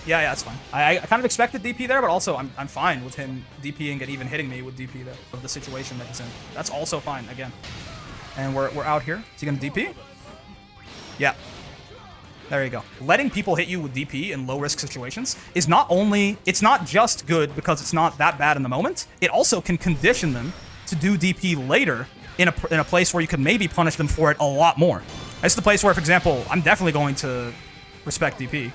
Yeah, that's fine. I kind of expected DP there, but also I'm fine with him DPing and even hitting me with DP there of the situation that he's in. That's also fine again. And we're out here. Is he gonna DP? Yeah. There you go. Letting people hit you with DP in low-risk situations is not only... It's not just good because it's not that bad in the moment. It also can condition them to do DP later in a place where you can maybe punish them for it a lot more. This is the place where, for example, I'm definitely going to respect DP.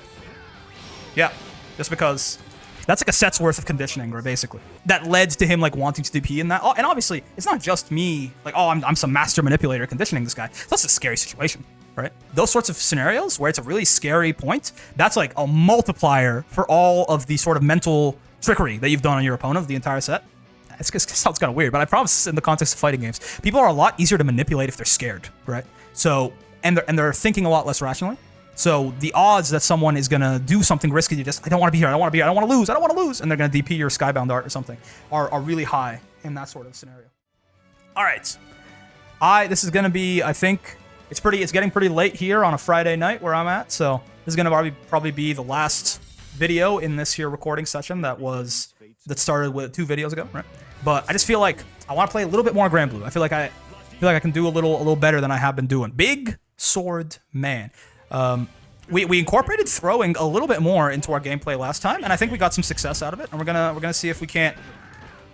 Yeah, just because... That's like a set's worth of conditioning, right, basically. That led to him, like, wanting to DP in that. Oh, and obviously, it's not just me, like, oh, I'm some master manipulator conditioning this guy. That's a scary situation. Right? Those sorts of scenarios where it's a really scary point, that's like a multiplier for all of the sort of mental trickery that you've done on your opponent the entire set. It sounds kind of weird, but I promise in the context of fighting games, people are a lot easier to manipulate if they're scared, right? So, and they're thinking a lot less rationally. So the odds that someone is gonna do something risky, I don't want to be here, I don't want to be here, I don't want to lose, I don't want to lose, and they're gonna DP your Skybound Art or something, are really high in that sort of scenario. All right, this is gonna be, I think. It's getting pretty late here on a Friday night where I'm at, so this is gonna probably be the last video in this here recording session that started with 2 videos ago, right? But I just feel like I want to play a little bit more Granblue. I feel like I can do a little better than I have been doing. Big Sword Man. We incorporated throwing a little bit more into our gameplay last time, and I think we got some success out of it. And we're gonna see if we can't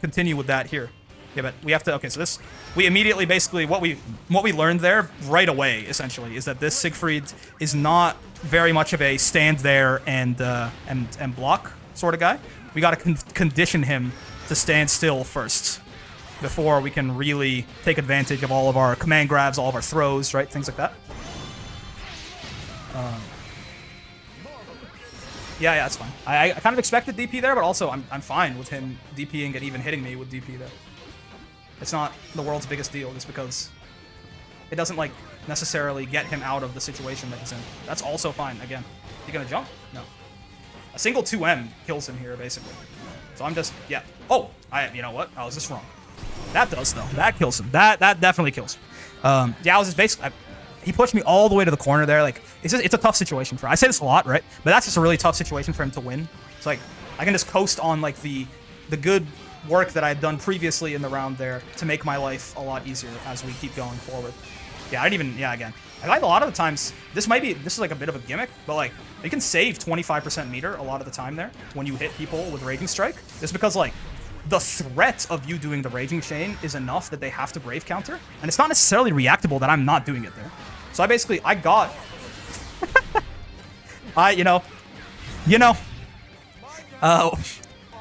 continue with that here. Yeah, but we have to. Okay, so we immediately basically what we learned there right away essentially is that this Siegfried is not very much of a stand there and block sort of guy. We got to condition him to stand still first before we can really take advantage of all of our command grabs, all of our throws, right, things like that. Yeah, that's fine. I kind of expected DP there, but also I'm fine with him DPing and even hitting me with DP there. It's not the world's biggest deal just because it doesn't, like, necessarily get him out of the situation that he's in. That's also fine, again. You gonna jump? No. A single 2M kills him here, basically. So I'm just, yeah. Oh, you know what? I was just wrong. That does, though. That kills him. That definitely kills him. Yeah, I was just basically... he pushed me all the way to the corner there. Like, it's a tough situation for... I say this a lot, right? But that's just a really tough situation for him to win. It's like, I can just coast on, like, the good work that I had done previously in the round there to make my life a lot easier as we keep going forward. Yeah, again. I like a lot of the times, this is like a bit of a gimmick, but like, you can save 25% meter a lot of the time there when you hit people with Raging Strike. Just because, like, the threat of you doing the Raging Chain is enough that they have to Brave counter, and it's not necessarily reactable that I'm not doing it there. So I got...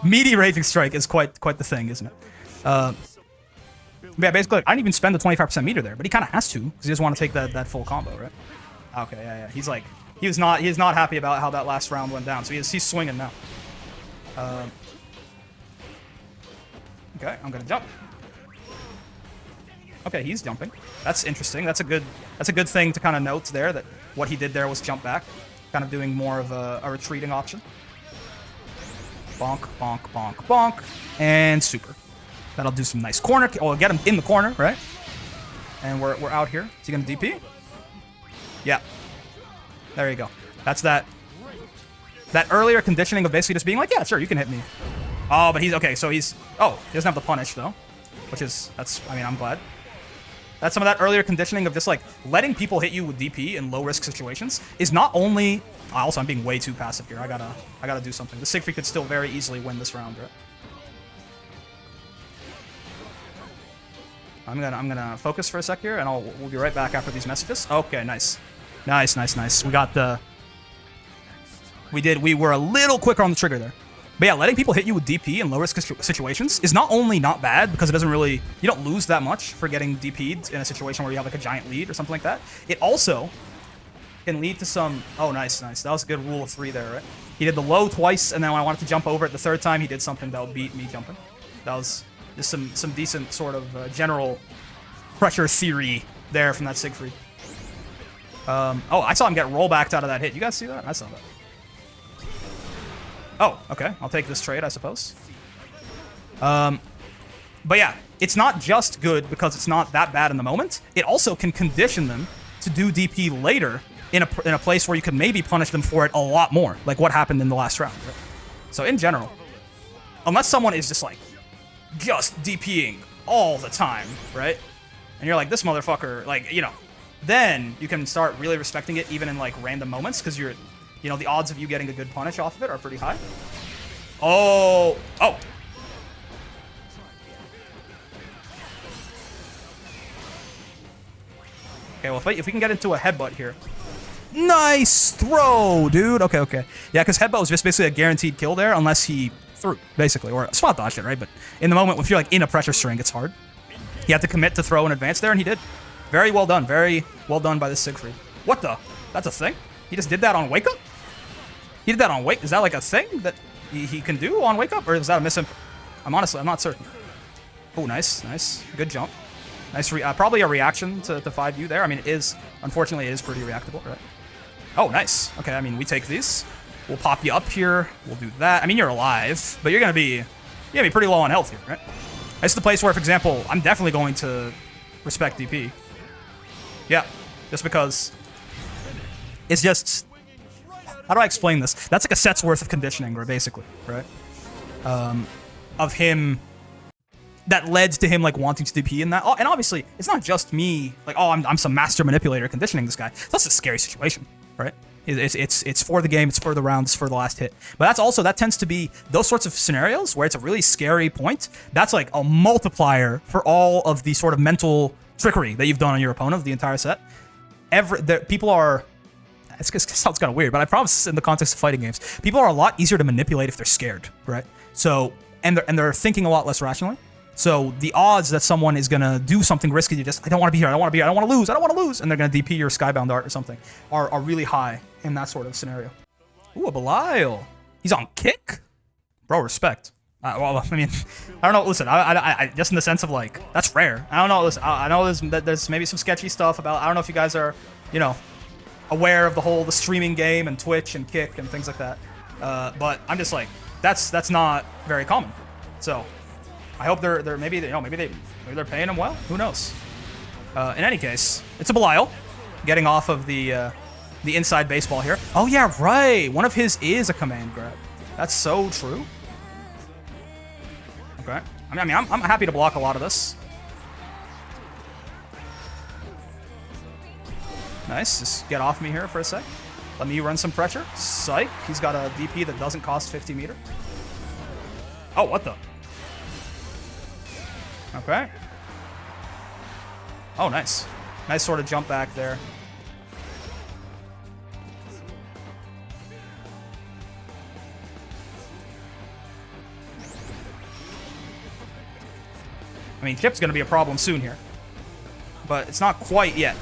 meaty Raging Strike is quite the thing, isn't it? Yeah, basically, I didn't even spend the 25% meter there, but he kind of has to, because he doesn't want to take that full combo, right? Okay, yeah. He's like, he's not happy about how that last round went down, so he's swinging now. Okay, I'm gonna jump. Okay, he's jumping. That's interesting. That's a good thing to kind of note there, that what he did there was jump back, kind of doing more of a retreating option. Bonk, bonk, bonk, bonk, and super. That'll do some nice corner. Oh, get him in the corner, right? And we're out here. Is he gonna DP? Yeah. There you go. That's that earlier conditioning of basically just being like, yeah, sure, you can hit me. Oh, but he's okay. So he doesn't have the punish though, I'm glad. That's some of that earlier conditioning of just like letting people hit you with DP in low risk situations is not only. Also, I'm being way too passive here. I gotta do something. The Siegfried could still very easily win this round, right? I'm gonna focus for a sec here, and we'll be right back after these messages. Okay, nice. We got the. We were a little quicker on the trigger there. But yeah, letting people hit you with DP in low-risk situations is not only not bad, because it doesn't really... You don't lose that much for getting DP'd in a situation where you have, like, a giant lead or something like that. It also can lead to some... Oh, nice. That was a good rule of 3 there, right? He did the low twice, and then when I wanted to jump over it the third time, he did something that would beat me jumping. That was just some decent sort of general pressure theory there from that Siegfried. Oh, I saw him get rollbacked out of that hit. You guys see that? I saw that. Oh, okay. I'll take this trade, I suppose. But yeah, it's not just good because it's not that bad in the moment. It also can condition them to do DP later in a place where you could maybe punish them for it a lot more, like what happened in the last round. Right? So in general, unless someone is just like just DPing all the time, right? And you're like, this motherfucker, like, you know, then you can start really respecting it even in like random moments, because you're, you know, the odds of you getting a good punish off of it are pretty high. Oh. Okay, well, if we can get into a headbutt here. Nice throw, dude. Okay. Yeah, because headbutt was just basically a guaranteed kill there unless he threw, basically, or spot dodged it, right? But in the moment, if you're like in a pressure string, it's hard. He had to commit to throw in advance there, and he did. Very well done. Very well done by this Siegfried. What the? That's a thing? He just did that on wake up? He did that on wake? Is that like a thing that he can do on wake up? Or is that a misimp? I'm not certain. Oh, nice. Good jump. Nice, probably a reaction to 5U there. I mean, unfortunately, it is pretty reactable, right? Oh, nice. Okay, I mean, we take these. We'll pop you up here. We'll do that. I mean, you're alive, but you're gonna be pretty low on health here, right? This is the place where, for example, I'm definitely going to respect DP. Yeah, just because it's just, how do I explain this? That's like a set's worth of conditioning, basically, right? Of him, that led to him like wanting to DP in that. And obviously, it's not just me, like, oh, I'm some master manipulator conditioning this guy. That's a scary situation, right? It's for the game, it's for the rounds, for the last hit. But that tends to be those sorts of scenarios where it's a really scary point. That's like a multiplier for all of the sort of mental trickery that you've done on your opponent the entire set. People are, it sounds kind of weird, but I promise in the context of fighting games, people are a lot easier to manipulate if they're scared, right? So, and they're thinking a lot less rationally. So the odds that someone is going to do something risky, I don't want to be here, I don't want to lose, and they're going to DP your Skybound Art or something, are really high in that sort of scenario. Ooh, a Belial. He's on kick? Bro, respect. Well, I mean, I don't know, listen, I just in the sense of, like, that's rare. I don't know, listen, I know there's maybe some sketchy stuff about, I don't know if you guys are, you know, aware of the streaming game and Twitch and Kick and things like that. But I'm just like, that's not very common. So I hope maybe they're paying him well. Who knows? In any case, it's a Belial getting off of the inside baseball here. Oh yeah, right. One of his is a command grab. That's so true. Okay. I mean, I'm happy to block a lot of this. Nice. Just get off me here for a sec. Let me run some pressure. Psych. He's got a DP that doesn't cost 50 meter. Oh, what the? Okay. Oh, nice. Nice sort of jump back there. I mean, chip's going to be a problem soon here. But it's not quite yet.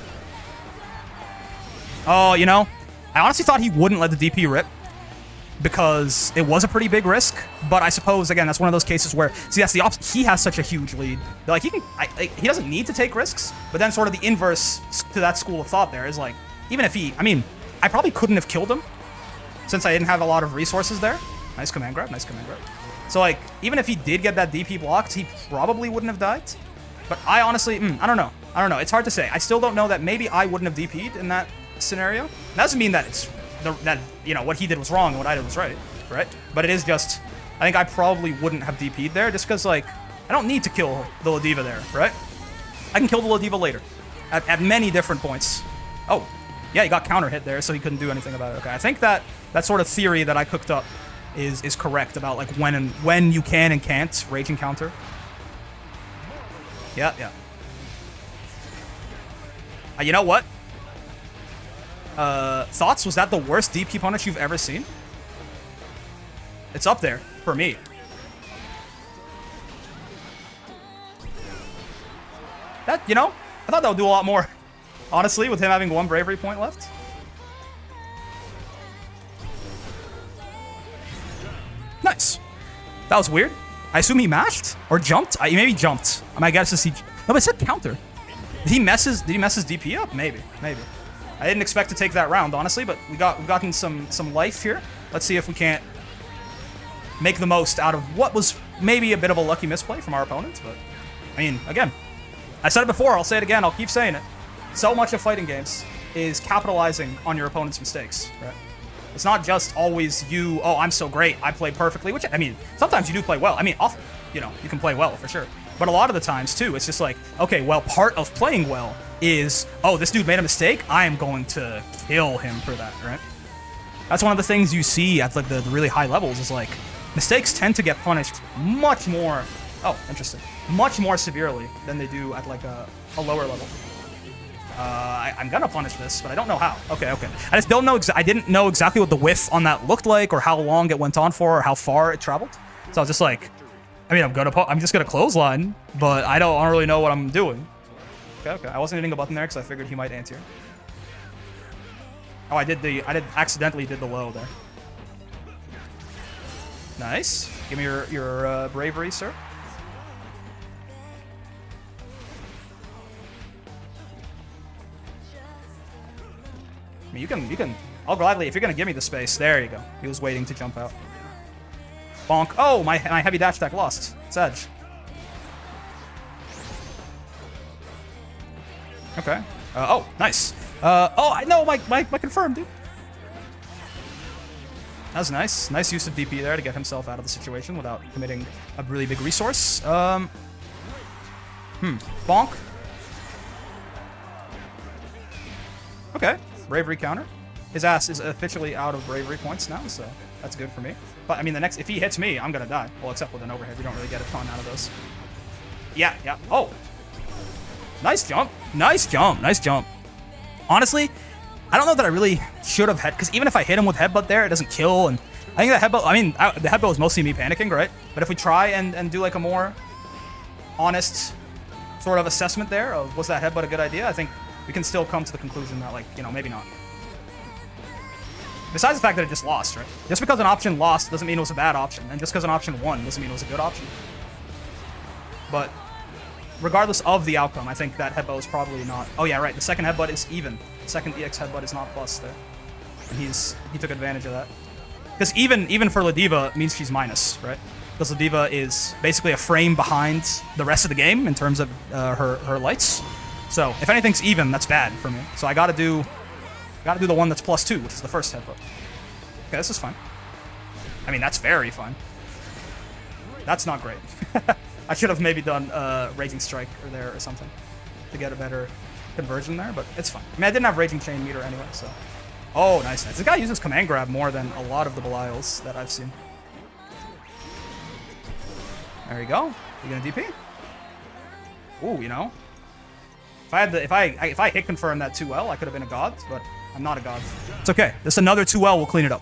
Oh, you know, I honestly thought he wouldn't let the DP rip because it was a pretty big risk. But I suppose, again, that's one of those cases where, see, that's the opposite. He has such a huge lead. Like, he doesn't need to take risks. But then sort of the inverse to that school of thought there is like, even if I mean, I probably couldn't have killed him since I didn't have a lot of resources there. Nice command grab, nice command grab. So, like, even if he did get that DP blocked, he probably wouldn't have died. But I honestly, I don't know. It's hard to say. I still don't know that maybe I wouldn't have DP'd in that scenario. That doesn't mean that what he did was wrong and what I did was right? But it is just, I think I probably wouldn't have DP'd there just because, like, I don't need to kill the Ladiva there, right? I can kill the Ladiva later at many different points. Oh, yeah, he got counter hit there, so he couldn't do anything about it. Okay, I think that sort of theory that I cooked up is correct about, like, when you can and can't raging counter. Yeah. You know what? Thoughts? Was that the worst DP punish you've ever seen? It's up there for me. That, you know, I thought that would do a lot more. Honestly, with him having one bravery point left. Nice. That was weird. I assume he mashed or jumped. He maybe jumped. My guess is he. No, but it said counter. Did he mess his DP up? Maybe. I didn't expect to take that round, honestly, but we've gotten some life here. Let's see if we can't make the most out of what was maybe a bit of a lucky misplay from our opponent. But I mean, again, I said it before. I'll say it again. I'll keep saying it. So much of fighting games is capitalizing on your opponent's mistakes, right? It's not just always you, oh, I'm so great, I play perfectly, which, I mean, sometimes you do play well. I mean, often, you know, you can play well, for sure. But a lot of the times, too, it's just like, okay, well, part of playing well is, oh, this dude made a mistake, I am going to kill him for that, right? That's one of the things you see at, like, the really high levels, is, like, mistakes tend to get punished much more, oh, interesting, much more severely than they do at, like, a lower level. I'm gonna punish this, but I don't know how. Okay. I just don't know. I didn't know exactly what the whiff on that looked like, or how long it went on for, or how far it traveled. So I was just like, I mean, I'm just gonna clothesline, but I don't really know what I'm doing. Okay. I wasn't hitting a button there because I figured he might anti. Oh, I accidentally did the low there. Nice. Give me your bravery, sir. I mean, you can, I'll gladly, if you're gonna give me the space, there you go. He was waiting to jump out. Bonk. Oh, my heavy dash attack lost. It's edge. Okay. Oh, nice. Oh, I know, my confirm, dude. That was nice. Nice use of DP there to get himself out of the situation without committing a really big resource. Bonk. Okay. Bravery counter. His ass is officially out of bravery points now, so that's good for me. But I mean, if he hits me, I'm gonna die. Well, except with an overhead, you don't really get a ton out of those. Yeah. Oh, nice jump. Honestly, I don't know that I really should have because even if I hit him with headbutt there, it doesn't kill. And I think that headbutt. I mean, the headbutt was mostly me panicking, right? But if we try and do like a more honest sort of assessment there of was that headbutt a good idea, I think we can still come to the conclusion that, like, you know, maybe not. Besides the fact that it just lost, right? Just because an option lost doesn't mean it was a bad option. And just because an option won doesn't mean it was a good option. But regardless of the outcome, I think that headbutt was probably not... Oh, yeah, right. The second headbutt is even. The second EX headbutt is not plus there. And he took advantage of that. Because even for Ladiva means she's minus, right? Because Ladiva is basically a frame behind the rest of the game in terms of her lights. So if anything's even, that's bad for me. So I gotta do the one that's +2, which is the first headbutt. Okay, this is fine. I mean, that's very fine. That's not great. I should have maybe done Raging Strike or something to get a better conversion there, but it's fine. I mean, I didn't have Raging Chain meter anyway, so. Oh, nice. This guy uses command grab more than a lot of the Belials that I've seen. There you go. You gonna DP? Ooh, you know. If I hit confirm that too well, I could have been a god, but I'm not a god. It's okay. Just another 2L will clean it up.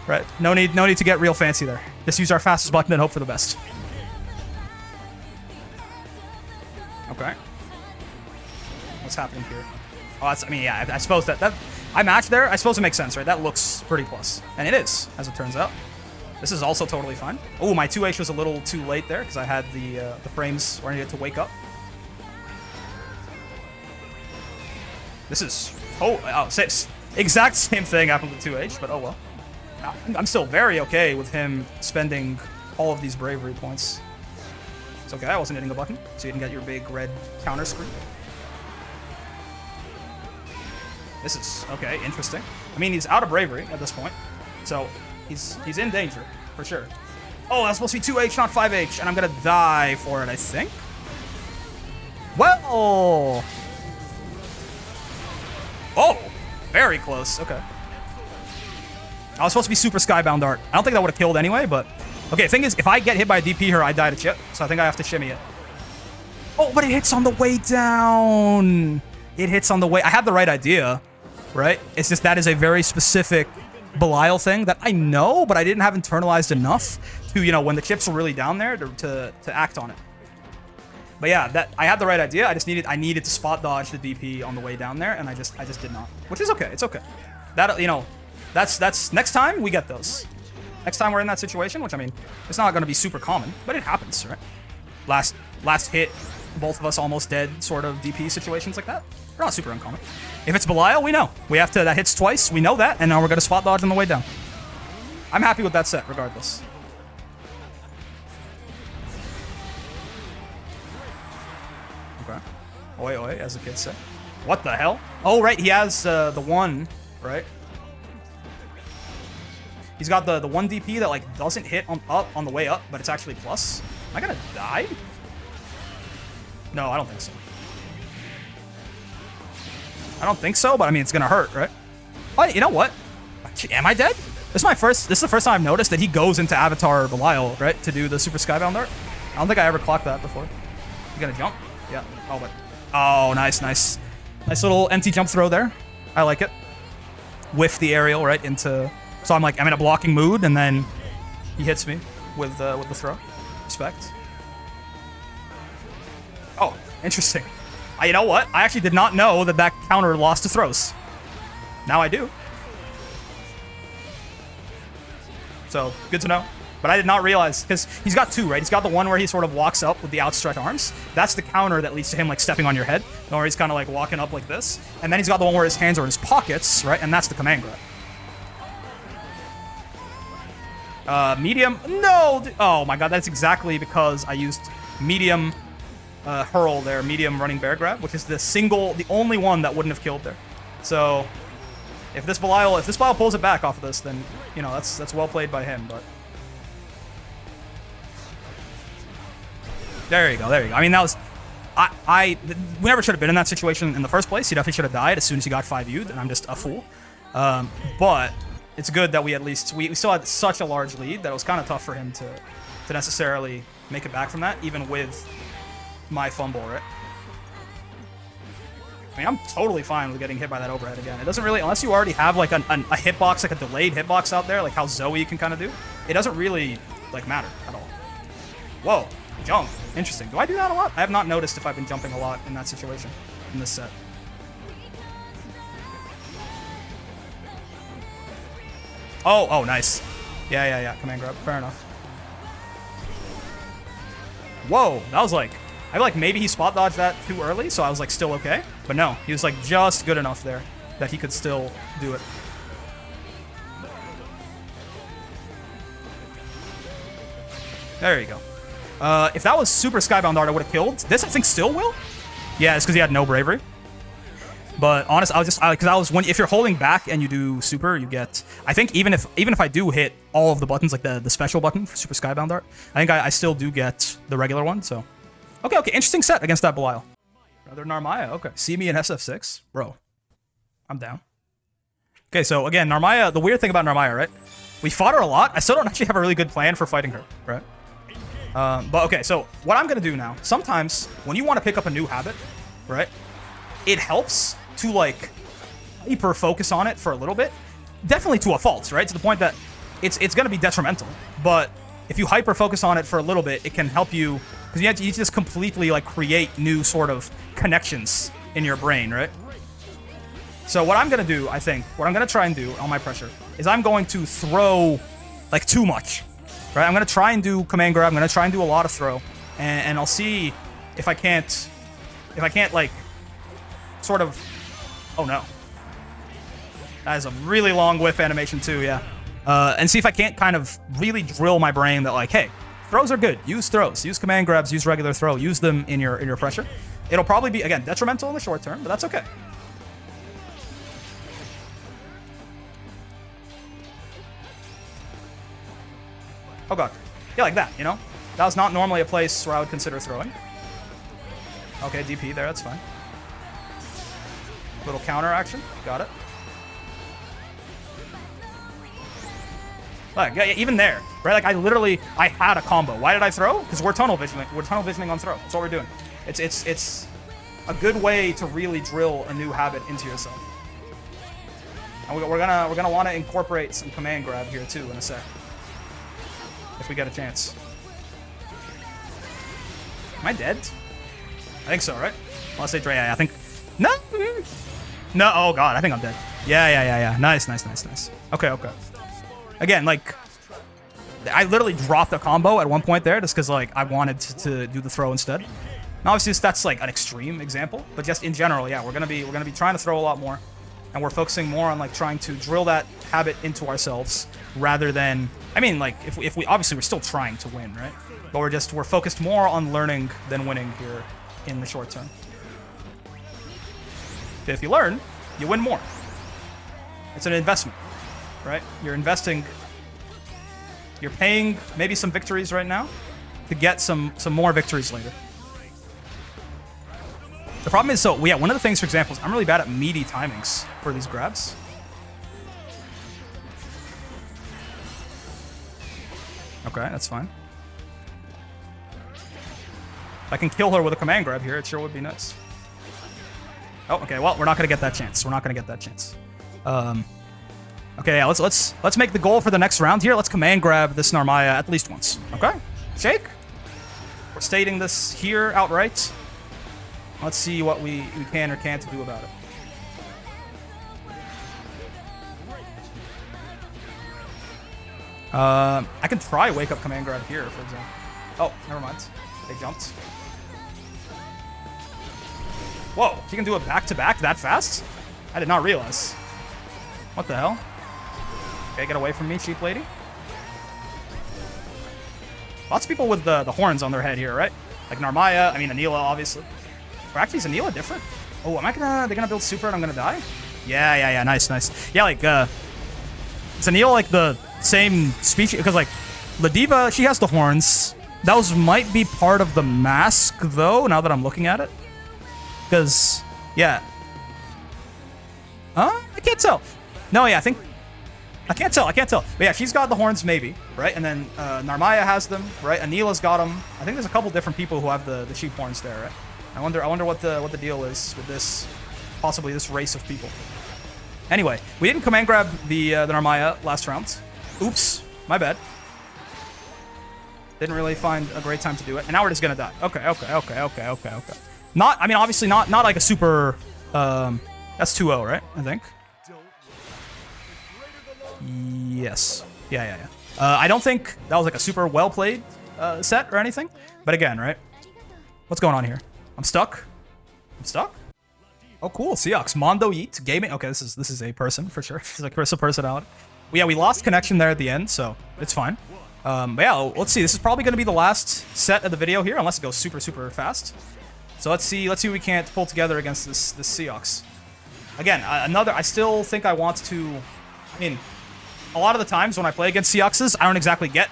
Right? No need to get real fancy there. Just use our fastest button and hope for the best. Okay. What's happening here? Oh, that's, I mean, yeah, I suppose that I matched there. I suppose it makes sense, right? That looks pretty plus. And it is, as it turns out. This is also totally fine. Oh, my 2H was a little too late there because I had the frames where I needed to wake up. This is exact same thing happened with 2H, but oh well. I'm still very okay with him spending all of these bravery points. It's okay, I wasn't hitting a button, so you can get your big red counter screen. This is okay, interesting. I mean, he's out of bravery at this point, so he's in danger for sure. Oh, that's supposed to be 2H, not 5H, and I'm gonna die for it, I think. Well. Oh, very close. Okay. I was supposed to be super skybound art. I don't think that would have killed anyway, but... Okay, the thing is, if I get hit by a DP here, I die to chip, so I think I have to shimmy it. Oh, but it hits on the way down. It hits on the way... I had the right idea, right? It's just that is a very specific Belial thing that I know, but I didn't have internalized enough to, you know, when the chips were really down there to act on it. But yeah, I had the right idea. I needed to spot dodge the DP on the way down there, and I just did not. Which is okay. It's okay. That, you know, that's next time we get those. Next time we're in that situation, which I mean, it's not going to be super common, but it happens, right? Last hit, both of us almost dead sort of DP situations like that. They're not super uncommon. If it's Belial, we know. That hits twice. We know that, and now we're going to spot dodge on the way down. I'm happy with that set, regardless. Okay. Oi, oi, as the kids say. What the hell? Oh, right, he has the 1, right? He's got the 1 DP that, like, doesn't hit on the way up, but it's actually plus. Am I gonna die? No, I don't think so. I don't think so, but I mean, it's gonna hurt, right? Oh, you know what? Am I dead? This is the first time I've noticed that he goes into Avatar Belial, right, to do the Super Skybound art. I don't think I ever clocked that before. You gonna jump? Yeah. Oh, but... Oh, nice, nice. Nice little empty jump throw there. I like it. Whiff the aerial, right, into... So I'm in a blocking mood, and then he hits me with the throw. Respect. Oh, interesting. You know what? I actually did not know that counter lost to throws. Now I do. So, good to know. But I did not realize, because he's got 2, right? He's got the one where he sort of walks up with the outstretched arms. That's the counter that leads to him, like, stepping on your head. Or he's kind of, like, walking up like this. And then he's got the one where his hands are in his pockets, right? And that's the command grab. Medium. No! Oh, my God. That's exactly because I used medium hurl there. Medium running bear grab, which is the only one that wouldn't have killed there. So, if this Belial pulls it back off of this, then, you know, that's well played by him, but... There you go, there you go. I mean, that was... we never should have been in that situation in the first place. He definitely should have died as soon as he got 5U'd, and I'm just a fool. But it's good that we at least... We still had such a large lead that it was kind of tough for him to necessarily make it back from that, even with my fumble, right? I mean, I'm totally fine with getting hit by that overhead again. It doesn't really... Unless you already have, like, a hitbox, like a delayed hitbox out there, like how Zoe can kind of do, it doesn't really, like, matter at all. Whoa. Jump. Interesting. Do I do that a lot? I have not noticed if I've been jumping a lot in that situation in this set. Oh, nice. Yeah. Command grab. Fair enough. Whoa. That was like... I feel like maybe he spot dodged that too early, so I was like still okay. But no, he was like just good enough there that he could still do it. There you go. If that was Super Skybound art, I would have killed. This, I think, still will. Yeah, it's because he had no bravery. But honestly, if you're holding back and you do super, you get. I think even if I do hit all of the buttons, like the special button for Super Skybound art, I think I still do get the regular one. So, okay, interesting set against that Belial. Another Narmaya. Okay, see me in SF6, bro. I'm down. Okay, so again, Narmaya. The weird thing about Narmaya, right? We fought her a lot. I still don't actually have a really good plan for fighting her, right? But okay, so what I'm gonna do now, sometimes when you want to pick up a new habit, right, it helps to like hyper focus on it for a little bit, definitely to a fault, right, to the point that it's gonna be detrimental. But if you hyper focus on it for a little bit, it can help you, because you just completely like create new sort of connections in your brain, right? So what I'm gonna do, I think, what I'm gonna try and do on my pressure is I'm going to throw like too much. Right, I'm gonna try and do command grab. I'm gonna try and do a lot of throw, and I'll see if I can't like sort of. Oh no, that is a really long whiff animation too. Yeah, and see if I can't kind of really drill my brain that like, hey, throws are good. Use throws. Use command grabs. Use regular throw. Use them in your pressure. It'll probably be again detrimental in the short term, but that's okay. Oh god. Yeah, like that, you know? That was not normally a place where I would consider throwing. Okay, DP there, that's fine. Little counter action. Got it. Like, yeah, even there, right? Like, I had a combo. Why did I throw? Because we're tunnel visioning. We're tunnel visioning on throw. That's what we're doing. It's a good way to really drill a new habit into yourself. And we're gonna want to incorporate some command grab here too in a sec. If we get a chance. Am I dead? I think so, right? Unless they Dre, I think. No! No, oh god, I think I'm dead. Yeah. Nice. Okay. Again, like, I literally dropped a combo at one point there just because, like, I wanted to do the throw instead. Now, obviously, that's, like, an extreme example, but just in general, yeah, we're gonna be trying to throw a lot more, and we're focusing more on, like, trying to drill that habit into ourselves rather than... I mean, like, if we obviously we're still trying to win, right? But we're focused more on learning than winning here in the short term. If you learn, you win more. It's an investment, right? You're investing. You're paying maybe some victories right now to get some more victories later. The problem is, so yeah, one of the things, for example, is I'm really bad at meaty timings for these grabs. Okay, that's fine. If I can kill her with a command grab here, it sure would be nice. Oh, okay. Well, we're not gonna get that chance. We're not gonna get that chance. Okay, yeah. Let's make the goal for the next round here. Let's command grab this Narmaya at least once. Okay, shake. We're stating this here outright. Let's see what we can or can't do about it. I can try wake up command grab here, for example. Oh, never mind. They jumped. Whoa, she can do it back-to-back that fast? I did not realize. What the hell? Okay, get away from me, cheap lady. Lots of people with the horns on their head here, right? Like Narmaya, I mean Anila, obviously. Or actually, is Anila different? Oh, they're gonna build super and I'm gonna die? Yeah, nice. Yeah, like, is Anila like the same species? Because like, Ladiva, she has the horns. Those might be part of the mask, though, now that I'm looking at it. Because, yeah. I can't tell. No, yeah, I can't tell. But yeah, she's got the horns, maybe, right? And then Narmaya has them, right? Anila's got them. I think there's a couple different people who have the sheep horns there, right? I wonder what the deal is with this, possibly this race of people. Anyway, we didn't command grab the Narmaya last round. Oops, my bad. Didn't really find a great time to do it, and now we're just gonna die. Okay. I mean, obviously not like a super. That's 2-0, right? I think. Yes. Yeah. I don't think that was like a super well played set or anything. But again, right? What's going on here? I'm stuck. Oh, cool. Seox, Mondo Yeet Gaming. Okay, this is a person for sure. It's like a personality. Well, yeah, we lost connection there at the end, so it's fine. But yeah, let's see. This is probably going to be the last set of the video here, unless it goes super fast. So let's see what we can't pull together against this Seox. Again, I still think I want to. I mean, a lot of the times when I play against Seoxes, I don't exactly get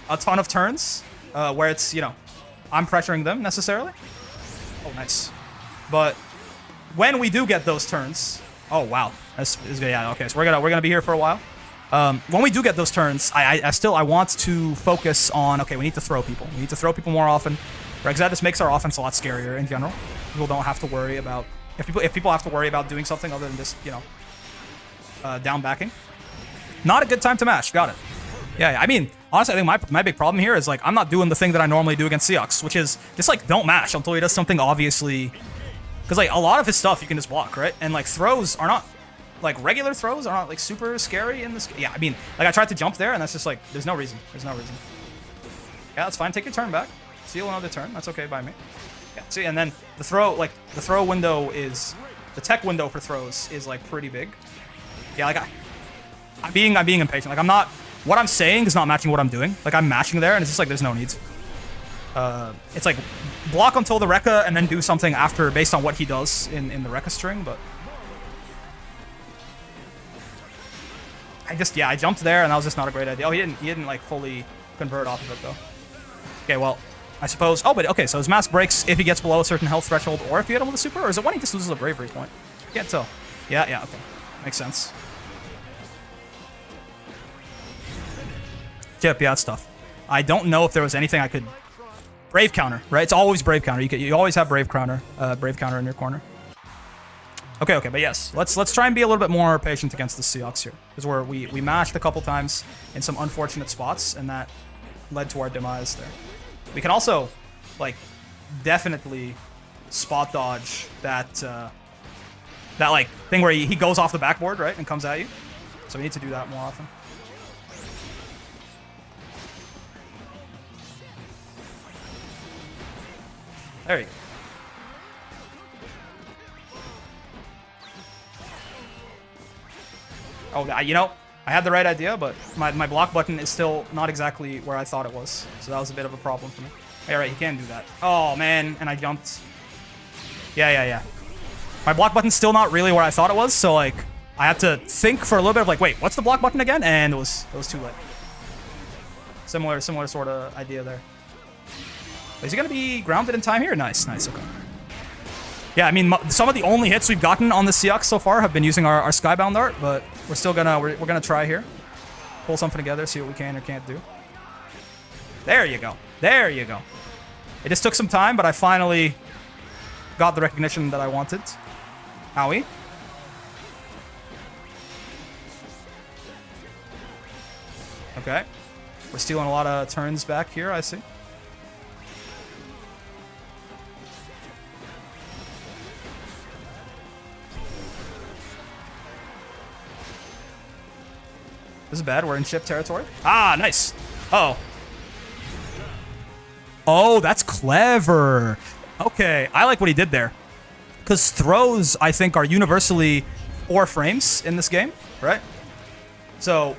a ton of turns where it's, you know, I'm pressuring them necessarily. Oh, nice. But when we do get those turns, oh wow, that's yeah, okay. So we're gonna be here for a while. When we do get those turns, I want to focus on, okay, we need to throw people. We need to throw people more often. Right, because that just makes our offense a lot scarier in general. People don't have to worry about if people have to worry about doing something other than just, you know, down backing. Not a good time to mash. Got it. Yeah. I mean, honestly, I think my big problem here is like I'm not doing the thing that I normally do against Seox, which is just like don't mash until he does something obviously. Because like a lot of his stuff you can just block, right? And like throws are not like regular throws are not like super scary in this. Yeah, I mean, like I tried to jump there and that's just like there's no reason. Yeah, that's fine. Take your turn back. Steal another turn. That's okay by me. Yeah. See, and then the throw window is the tech window for throws is like pretty big. Yeah, like I'm being impatient. Like I'm not. What I'm saying is not matching what I'm doing. Like I'm mashing there, and it's just like there's no need. It's like block until the Rekka and then do something after based on what he does in the Rekka string. But I jumped there, and that was just not a great idea. Oh, he didn't like fully convert off of it though. Okay, well. I suppose. Oh, but okay, so his mask breaks if he gets below a certain health threshold or if you hit him with a super, or is it when he just loses a bravery point? Can't tell. Yeah, okay. Makes sense. Yep, yeah, that's tough. I don't know if there was anything I could... Brave counter, right? It's always brave counter. You always have brave counter in your corner. Okay, but yes. Let's try and be a little bit more patient against the Seox here. Because we mashed a couple times in some unfortunate spots, and that led to our demise there. We can also, like, definitely spot dodge that like thing where he goes off the backboard, right, and comes at you. So we need to do that more often. There you go. Oh, you know, I had the right idea, but my block button is still not exactly where I thought it was. So that was a bit of a problem for me. All right, he can do that. Oh, man, and I jumped. Yeah. My block button's still not really where I thought it was, so like I had to think for a little bit of like, wait, what's the block button again? And it was too late. Similar sort of idea there. Is he gonna be grounded in time here? Nice, okay. Yeah, I mean, some of the only hits we've gotten on the Seox so far have been using our Skybound art, but we're still we're gonna try here. Pull something together, see what we can or can't do. There you go. There you go. It just took some time, but I finally got the recognition that I wanted. Owie. Okay. We're stealing a lot of turns back here, I see. This is bad. We're in ship territory. Ah, nice. Uh-oh. Oh, that's clever. Okay, I like what he did there. Because throws, I think, are universally 4 frames in this game, right? So,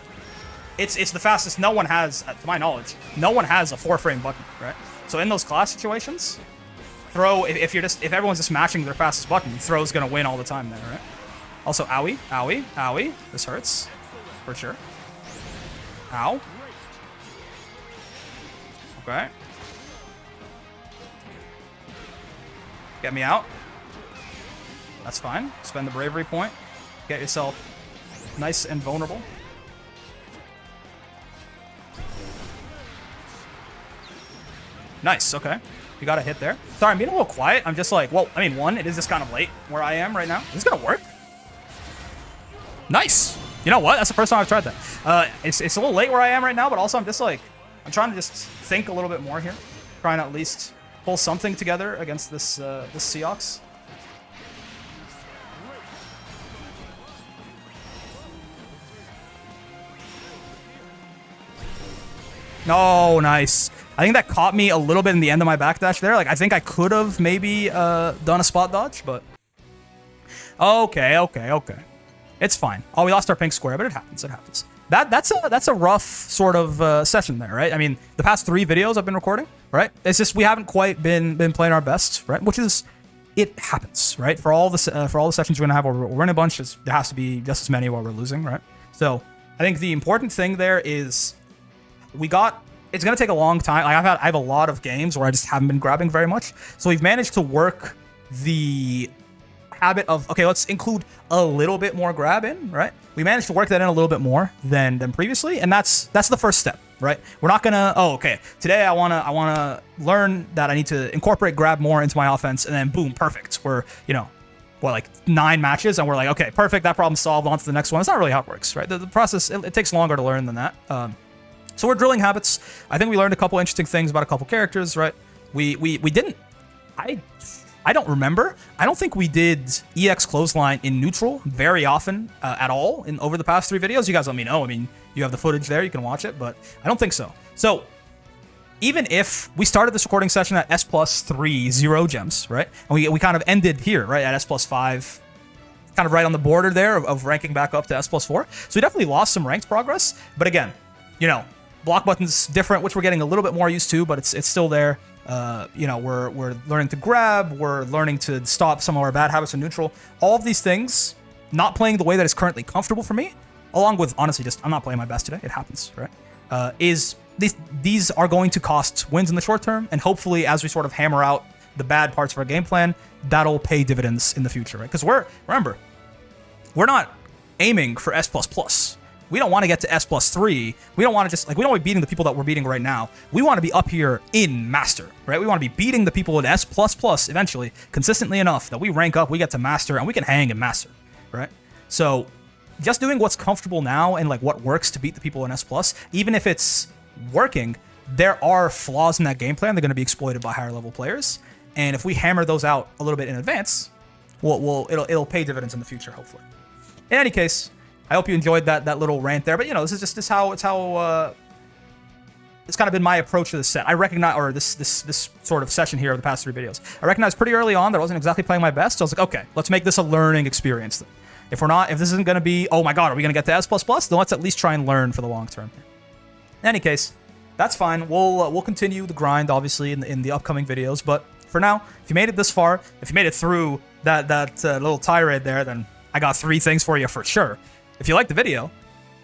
it's the fastest. No one has, to my knowledge, no one has a 4-frame button, right? So in those class situations, throw, if everyone's just mashing their fastest button, throw's gonna win all the time there, right? Also, owie, owie, owie. This hurts, for sure. Ow. Okay. Get me out. That's fine. Spend the bravery point. Get yourself nice and vulnerable. Nice, okay. You got a hit there. Sorry, I'm being a little quiet. I'm just like, well, I mean, one, it is just kind of late where I am right now. Is this gonna work? Nice. You know what? That's the first time I've tried that. It's a little late where I am right now, but also I'm just like, I'm trying to just think a little bit more here. Trying to at least pull something together against this Seox. Oh, nice. I think that caught me a little bit in the end of my backdash there. Like, I think I could have maybe done a spot dodge, but... Okay. It's fine. Oh, we lost our pink square, but it happens. It happens. That's a rough sort of session there, right? I mean, the past 3 videos I've been recording, right? It's just we haven't quite been playing our best, right? Which is, it happens, right? For all the sessions we're gonna have where we're winning a bunch, there has to be just as many while we're losing, right? So I think the important thing there is it's gonna take a long time. Like I have a lot of games where I just haven't been grabbing very much, so we've managed to work the habit of, okay, let's include a little bit more grab in, right? We managed to work that in a little bit more than previously, and that's the first step, right? We're not gonna, oh, okay, today I wanna learn that I need to incorporate grab more into my offense, and then boom, perfect. We're, like 9 matches, and we're like, okay, perfect, that problem's solved, on to the next one. It's not really how it works, right? The process, it takes longer to learn than that. So we're drilling habits. I think we learned a couple interesting things about a couple characters, right? We didn't, I don't remember. I don't think we did EX clothesline in neutral very often at all over the past 3 videos. You guys let me know. I mean, you have the footage there. You can watch it, but I don't think so. So even if we started this recording session at S+3, 0 gems, right? And we kind of ended here, right, at S+5, kind of right on the border there of ranking back up to S+4. So we definitely lost some ranked progress. But again, block button's different, which we're getting a little bit more used to, but it's still there. We're learning to grab, we're learning to stop some of our bad habits in neutral. All of these things, not playing the way that is currently comfortable for me, along with, honestly, just I'm not playing my best today, it happens, right? These are going to cost wins in the short term, and hopefully as we sort of hammer out the bad parts of our game plan, that'll pay dividends in the future, right? Because remember, we're not aiming for S++. We don't want to get to S+3. We don't want to we don't want to be beating the people that we're beating right now. We want to be up here in Master, right? We want to be beating the people in S++ eventually, consistently enough that we rank up, we get to Master, and we can hang in Master, right? So just doing what's comfortable now and like what works to beat the people in S+, even if it's working, there are flaws in that game plan. They're going to be exploited by higher level players. And if we hammer those out a little bit in advance, it'll pay dividends in the future, hopefully. In any case, I hope you enjoyed that little rant there, but this is how it's kind of been my approach to this set. I recognize, or this sort of session here of the past 3 videos. I recognized pretty early on that I wasn't exactly playing my best. So I was like, okay, let's make this a learning experience then. If this isn't going to be, oh my god, are we going to get to S++? Then let's at least try and learn for the long term. In any case, that's fine. We'll continue the grind, obviously, in the upcoming videos. But for now, if you made it this far, if you made it through that little tirade there, then I got 3 things for you for sure. If you like the video,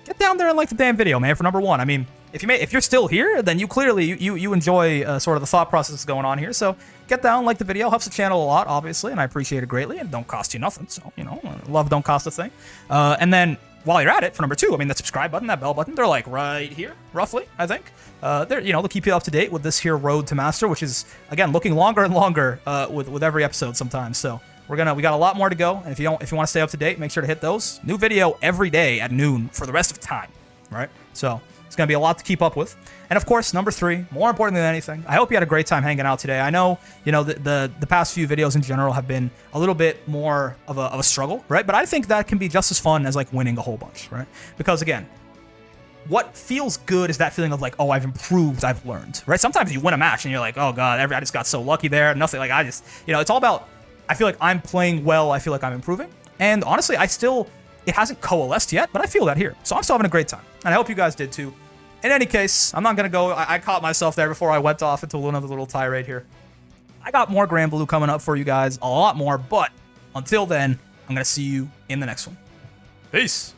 get down there and like the damn video, man, for number 1. I mean, if you're still here, then you clearly you enjoy sort of the thought process going on here. So get down, like the video, helps the channel a lot, obviously, and I appreciate it greatly. And don't cost you nothing, so love don't cost a thing. And then while you're at it, for number 2, I mean, the subscribe button, that bell button, they're like right here, roughly, I think. They'll keep you up to date with this here road to master, which is again looking longer and longer with every episode sometimes. So we got a lot more to go, and if you want to stay up to date, make sure to hit those. New video every day at noon for the rest of the time, right? So it's gonna be a lot to keep up with. And of course, number 3, more important than anything, I hope you had a great time hanging out today. I know, the past few videos in general have been a little bit more of a struggle, right? But I think that can be just as fun as like winning a whole bunch, right? Because again, what feels good is that feeling of like, oh, I've improved, I've learned, right? Sometimes you win a match and you're like, oh god, I just got so lucky there. Nothing, like I just, it's all about, I feel like I'm playing well, I feel like I'm improving. And honestly, it hasn't coalesced yet, but I feel that here. So I'm still having a great time. And I hope you guys did too. In any case, I'm not going to go, I caught myself there before I went off into another little tirade here. I got more Granblue coming up for you guys, a lot more, but until then, I'm going to see you in the next one. Peace.